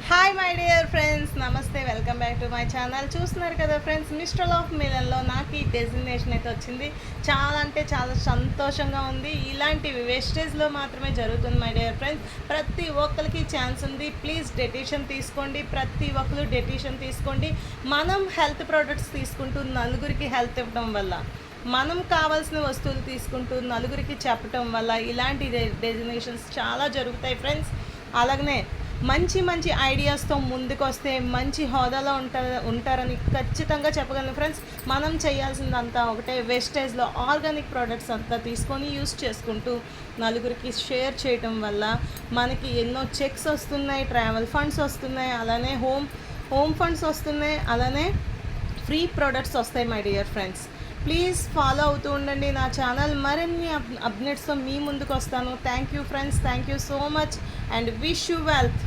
Hi my dear friends, నమస్తే. Welcome back to my channel. చూస్తున్నారు కదా ఫ్రెండ్స్, మిస్టర్ ఆఫ్ మిలన్లో నాకు ఈ డెసిగ్నేషన్ అయితే వచ్చింది. చాలా అంటే చాలా సంతోషంగా ఉంది. ఇలాంటి వేస్టేజ్లో మాత్రమే జరుగుతుంది మై డియర్ ఫ్రెండ్స్. ప్రతి ఒక్కరికి ఛాన్స్ ఉంది. ప్లీజ్ డెసిషన్ తీసుకోండి. ప్రతి ఒక్కరు డెసిషన్ తీసుకోండి. మనం హెల్త్ ప్రోడక్ట్స్ తీసుకుంటూ నలుగురికి హెల్త్ ఇవ్వడం వల్ల, మనం కావాల్సిన వస్తువులు తీసుకుంటూ నలుగురికి చెప్పటం వల్ల ఇలాంటి డెసిగ్నేషన్స్ చాలా జరుగుతాయి ఫ్రెండ్స్. అలాగనే మంచి మంచి ఐడియాస్తో ముందుకు వస్తే మంచి హోదాలో ఉంటారని ఖచ్చితంగా చెప్పగలను ఫ్రెండ్స్. మనం చేయాల్సిందంతా ఒకటే, వేస్టేజ్లో ఆర్గానిక్ ప్రోడక్ట్స్ అంతా తీసుకొని యూస్ చేసుకుంటూ నలుగురికి షేర్ చేయటం వల్ల మనకి ఎన్నో చెక్స్ వస్తున్నాయి, ట్రావెల్ ఫండ్స్ వస్తున్నాయి, అలానే హోమ్ ఫండ్స్ వస్తున్నాయి, అలానే ఫ్రీ ప్రోడక్ట్స్ వస్తాయి my dear friends. Please follow అవుతూ ఉండండి నా ఛానల్. మరిన్ని అప్డేట్స్తో మీ ముందుకు వస్తాను. Thank you friends, thank you so much and wish you wealth.